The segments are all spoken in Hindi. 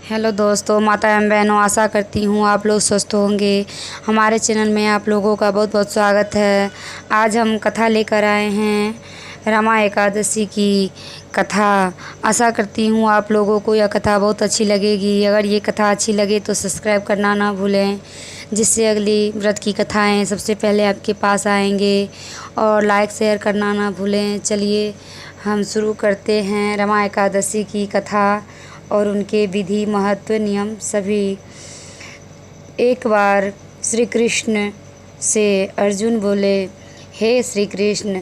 हेलो दोस्तों, माता एवं बहनों, आशा करती हूँ आप लोग स्वस्थ होंगे। हमारे चैनल में आप लोगों का बहुत बहुत स्वागत है। आज हम कथा लेकर आए हैं रमा एकादशी की कथा। आशा करती हूँ आप लोगों को यह कथा बहुत अच्छी लगेगी। अगर ये कथा अच्छी लगे तो सब्सक्राइब करना ना भूलें, जिससे अगली व्रत की कथाएँ सबसे पहले आपके पास आएंगे। और लाइक शेयर करना ना भूलें। चलिए हम शुरू करते हैं रमा एकादशी की कथा और उनके विधि, महत्व, नियम सभी। एक बार श्री कृष्ण से अर्जुन बोले, हे श्री कृष्ण,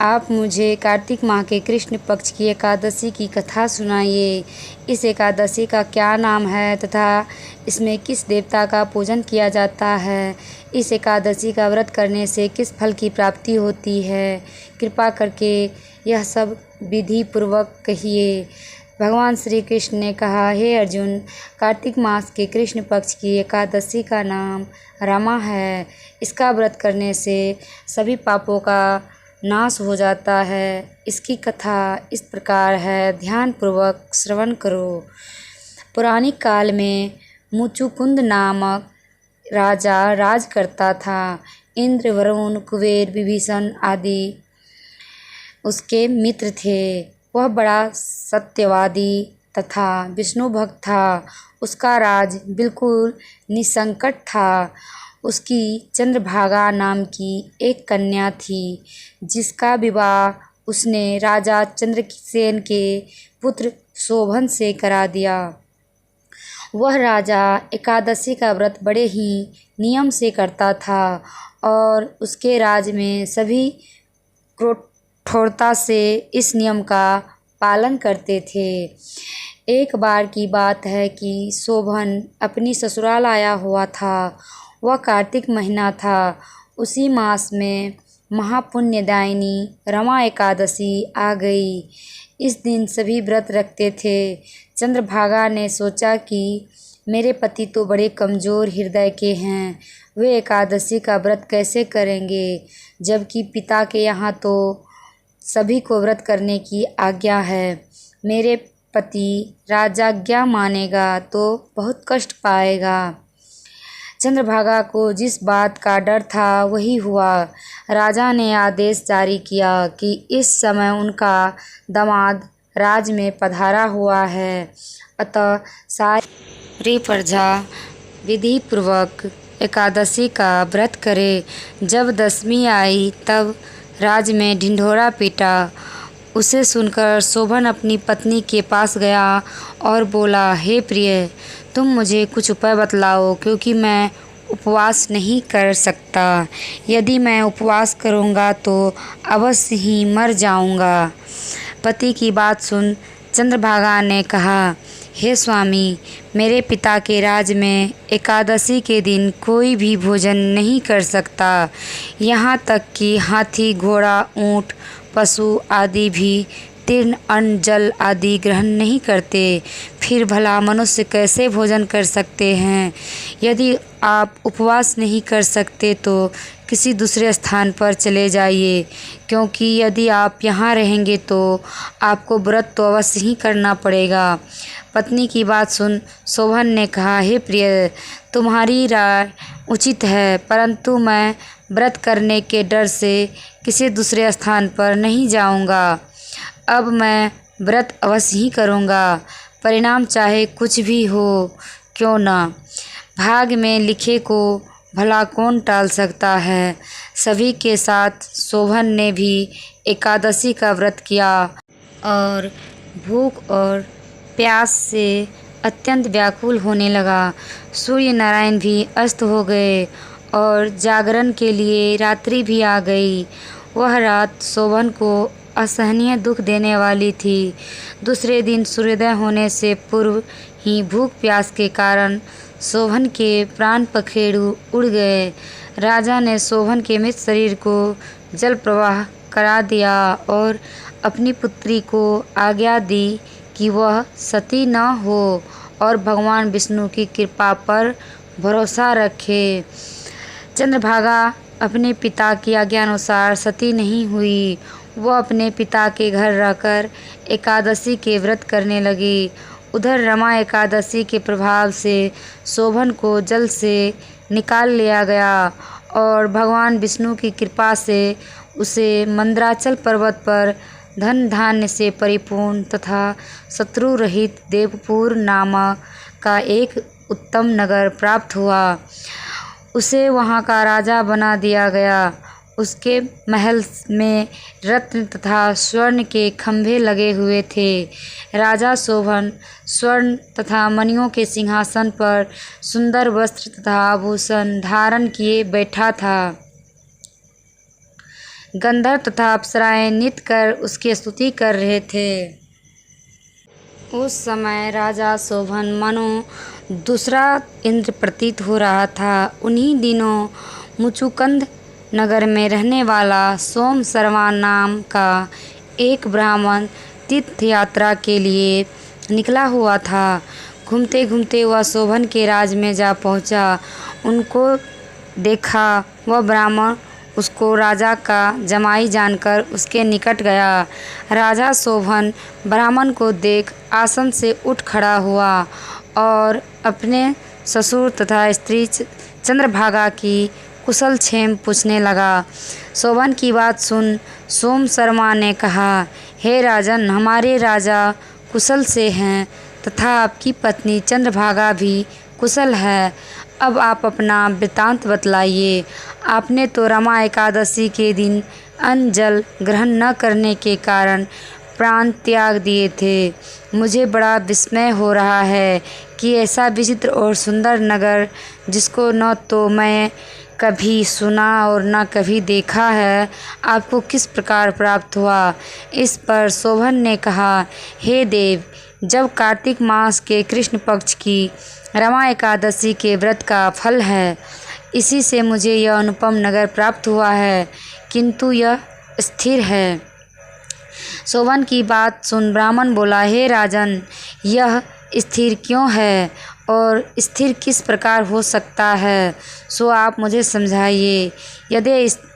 आप मुझे कार्तिक माह के कृष्ण पक्ष की एकादशी की कथा सुनाइए। इस एकादशी का क्या नाम है तथा इसमें किस देवता का पूजन किया जाता है? इस एकादशी का व्रत करने से किस फल की प्राप्ति होती है? कृपा करके यह सब विधि पूर्वक कहिए। भगवान श्री कृष्ण ने कहा, हे अर्जुन, कार्तिक मास के कृष्ण पक्ष की एकादशी का नाम रमा है। इसका व्रत करने से सभी पापों का नाश हो जाता है। इसकी कथा इस प्रकार है, ध्यान पूर्वक श्रवण करो। पुरानी काल में मुचुकुंद नामक राजा राज करता था। इंद्र, वरुण, कुबेर, विभीषण आदि उसके मित्र थे। वह बड़ा सत्यवादी तथा विष्णु भक्त था। उसका राज बिल्कुल निसंकट था। उसकी चंद्रभागा नाम की एक कन्या थी, जिसका विवाह उसने राजा चंद्रसेन के पुत्र शोभन से करा दिया। वह राजा एकादशी का व्रत बड़े ही नियम से करता था और उसके राज में सभी कठोरता से इस नियम का पालन करते थे। एक बार की बात है कि शोभन अपनी ससुराल आया हुआ था। वह कार्तिक महीना था। उसी मास में महापुण्यदायिनी रमा एकादशी आ गई। इस दिन सभी व्रत रखते थे। चंद्रभागा ने सोचा कि मेरे पति तो बड़े कमज़ोर हृदय के हैं, वे एकादशी का व्रत कैसे करेंगे, जबकि पिता के यहाँ तो सभी को व्रत करने की आज्ञा है। मेरे पति राजाज्ञा मानेगा तो बहुत कष्ट पाएगा। चंद्रभागा को जिस बात का डर था वही हुआ। राजा ने आदेश जारी किया कि इस समय उनका दामाद राज में पधारा हुआ है, अतः सारी प्रजा विधि पूर्वक एकादशी का व्रत करे। जब दशमी आई तब राज में ढिंढोरा पीटा। उसे सुनकर शोभन अपनी पत्नी के पास गया और बोला, हे प्रिय, तुम मुझे कुछ उपाय बतलाओ, क्योंकि मैं उपवास नहीं कर सकता। यदि मैं उपवास करूँगा तो अवश्य ही मर जाऊँगा। पति की बात सुन चंद्रभागा ने कहा, हे स्वामी, मेरे पिता के राज में एकादशी के दिन कोई भी भोजन नहीं कर सकता। यहाँ तक कि हाथी, घोड़ा, ऊँट, पशु आदि भी तीर्ण, अन्न, जल आदि ग्रहण नहीं करते। फिर भला मनुष्य कैसे भोजन कर सकते हैं? यदि आप उपवास नहीं कर सकते तो किसी दूसरे स्थान पर चले जाइए, क्योंकि यदि आप यहाँ रहेंगे तो आपको व्रत तो अवश्य ही करना पड़ेगा। पत्नी की बात सुन शोभन ने कहा, हे प्रिय, तुम्हारी राय उचित है, परंतु मैं व्रत करने के डर से किसी दूसरे स्थान पर नहीं जाऊंगा। अब मैं व्रत अवश्य ही करूंगा, परिणाम चाहे कुछ भी हो क्यों ना। भाग में लिखे को भला कौन टाल सकता है। सभी के साथ शोभन ने भी एकादशी का व्रत किया और भूख और प्यास से अत्यंत व्याकुल होने लगा। सूर्य नारायण भी अस्त हो गए और जागरण के लिए रात्रि भी आ गई। वह रात शोभन को असहनीय दुख देने वाली थी। दूसरे दिन सूर्योदय होने से पूर्व ही भूख प्यास के कारण शोभन के प्राण पखेरु उड़ गए। राजा ने शोभन के मृत शरीर को जल प्रवाह करा दिया और अपनी पुत्री को आज्ञा दी कि वह सती न हो और भगवान विष्णु की कृपा पर भरोसा रखे। चंद्रभागा अपने पिता की आज्ञा अनुसार सती नहीं हुई। वह अपने पिता के घर रहकर एकादशी के व्रत करने लगी। उधर रमा एकादशी के प्रभाव से शोभन को जल से निकाल लिया गया और भगवान विष्णु की कृपा से उसे मंदराचल पर्वत पर धन धान्य से परिपूर्ण तथा शत्रु रहित देवपुर नामक का एक उत्तम नगर प्राप्त हुआ। उसे वहाँ का राजा बना दिया गया। उसके महल में रत्न तथा स्वर्ण के खंभे लगे हुए थे। राजा शोभन स्वर्ण तथा मणियों के सिंहासन पर सुंदर वस्त्र तथा आभूषण धारण किए बैठा था। गंधर्व तथा अप्सराएं नृत्य कर उसकी स्तुति कर रहे थे। उस समय राजा शोभन मानो दूसरा इंद्र प्रतीत हो रहा था। उन्हीं दिनों मुचुकुंद नगर में रहने वाला सोम शर्मा नाम का एक ब्राह्मण तीर्थ यात्रा के लिए निकला हुआ था। घूमते घूमते वह शोभन के राज में जा पहुंचा। उनको देखा वह ब्राह्मण उसको राजा का जमाई जानकर उसके निकट गया। राजा शोभन ब्राह्मण को देख आसन से उठ खड़ा हुआ और अपने ससुर तथा स्त्री चंद्रभागा की कुशल क्षेम पूछने लगा। शोभन की बात सुन सोम शर्मा ने कहा, हे राजन, हमारे राजा कुशल से हैं तथा आपकी पत्नी चंद्रभागा भी कुशल है। अब आप अपना वृत्तांत बतलाइए। आपने तो रमा एकादशी के दिन अन्न जल ग्रहण न करने के कारण प्राण त्याग दिए थे। मुझे बड़ा विस्मय हो रहा है कि ऐसा विचित्र और सुंदर नगर, जिसको न तो मैं कभी सुना और न कभी देखा है, आपको किस प्रकार प्राप्त हुआ। इस पर शोभन ने कहा, हे देव, जब कार्तिक मास के कृष्ण पक्ष की रमा एकादशी के व्रत का फल है, इसी से मुझे यह अनुपम नगर प्राप्त हुआ है, किंतु यह स्थिर है। शोभन की बात सुन ब्राह्मण बोला, हे राजन, यह स्थिर क्यों है और स्थिर किस प्रकार हो सकता है, सो आप मुझे समझाइए।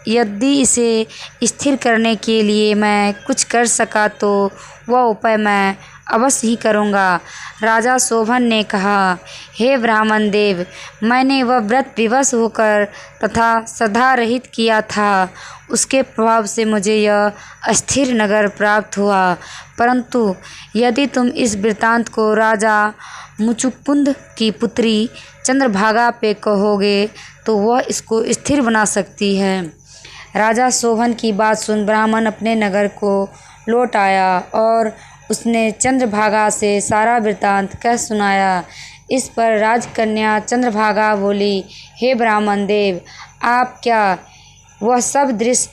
यदि इसे स्थिर करने के लिए मैं कुछ कर सका तो वह उपाय मैं अवश्य ही करूँगा। राजा शोभन ने कहा, हे ब्राह्मण देव, मैंने वह व्रत विवश होकर तथा श्रद्धा रहित किया था, उसके प्रभाव से मुझे यह अस्थिर नगर प्राप्त हुआ। परंतु यदि तुम इस वृत्तांत को राजा मुचुकुंद की पुत्री चंद्रभागा पे कहोगे तो वह इसको स्थिर बना सकती है। राजा शोभन की बात सुन ब्राह्मण अपने नगर को लौट आया और उसने चंद्रभागा से सारा वृत्तांत कह सुनाया। इस पर राजकन्या चंद्रभागा बोली, हे ब्राह्मण देव, आप क्या वह सब दृश्य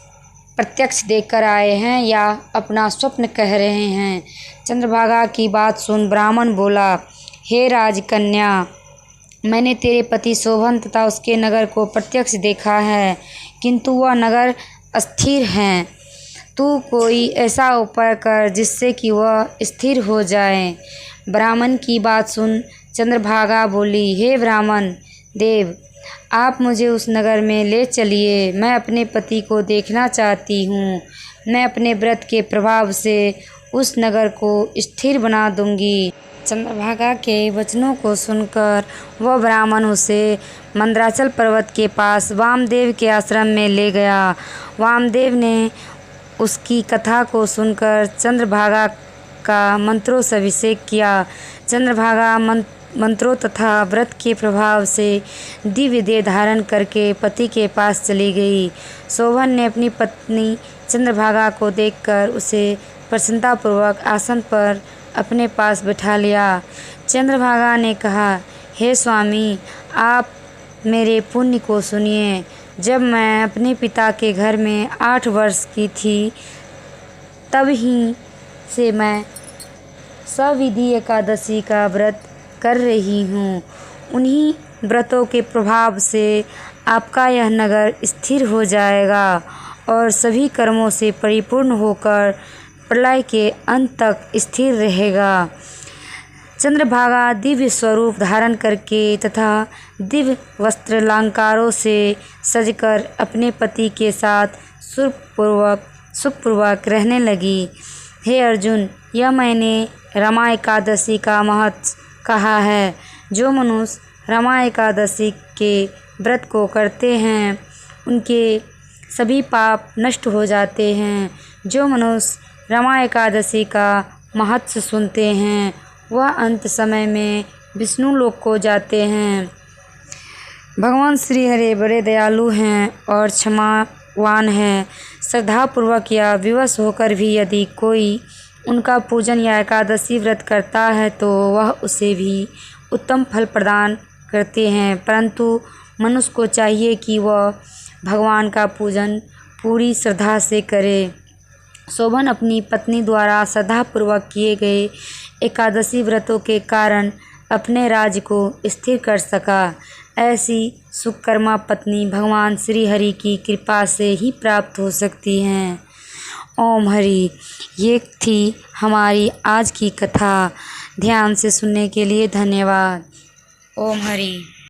प्रत्यक्ष देखकर आए हैं या अपना स्वप्न कह रहे हैं। चंद्रभागा की बात सुन ब्राह्मण बोला, हे राजकन्या, मैंने तेरे पति शोभन तथा उसके नगर को प्रत्यक्ष देखा है, किंतु वह नगर अस्थिर हैं। तू कोई ऐसा उपाय कर जिससे कि वह स्थिर हो जाए। ब्राह्मण की बात सुन चंद्रभागा बोली, हे ब्राह्मण देव, आप मुझे उस नगर में ले चलिए। मैं अपने पति को देखना चाहती हूँ। मैं अपने व्रत के प्रभाव से उस नगर को स्थिर बना दूंगी। चंद्रभागा के वचनों को सुनकर वह ब्राह्मण उसे मंदराचल पर्वत के पास वामदेव के आश्रम में ले गया। वामदेव ने उसकी कथा को सुनकर चंद्रभागा का मंत्रों से अभिषेक किया। चंद्रभागा मंत्रों तथा व्रत के प्रभाव से दिव्य देह धारण करके पति के पास चली गई। शोभन ने अपनी पत्नी चंद्रभागा को देखकर उसे प्रसन्नतापूर्वक आसन पर अपने पास बिठा लिया। चंद्रभागा ने कहा, हे स्वामी, आप मेरे पुण्य को सुनिए। जब मैं अपने पिता के घर में 8 वर्ष की थी, तब ही से मैं सविधि एकादशी का व्रत कर रही हूँ। उन्हीं व्रतों के प्रभाव से आपका यह नगर स्थिर हो जाएगा और सभी कर्मों से परिपूर्ण होकर प्रलय के अंत तक स्थिर रहेगा। चंद्रभागा दिव्य स्वरूप धारण करके तथा दिव्य वस्त्रालंकारों से सजकर अपने पति के साथ सुखपूर्वक रहने लगी। हे अर्जुन, यह मैंने रमा एकादशी का महत्व कहा है। जो मनुष्य रमा एकादशी के व्रत को करते हैं उनके सभी पाप नष्ट हो जाते हैं। जो मनुष्य रमा एकादशी का महत्व सुनते हैं वह अंत समय में विष्णु लोक को जाते हैं। भगवान श्री हरि बड़े दयालु हैं और क्षमावान हैं। श्रद्धापूर्वक या विवश होकर भी यदि कोई उनका पूजन या एकादशी व्रत करता है तो वह उसे भी उत्तम फल प्रदान करते हैं। परंतु मनुष्य को चाहिए कि वह भगवान का पूजन पूरी श्रद्धा से करे। शोभन अपनी पत्नी द्वारा श्रद्धापूर्वक किए गए एकादशी व्रतों के कारण अपने राज्य को स्थिर कर सका। ऐसी सुकर्मा पत्नी भगवान श्री हरि की कृपा से ही प्राप्त हो सकती हैं। ओम हरि। ये थी हमारी आज की कथा। ध्यान से सुनने के लिए धन्यवाद। ओम हरि।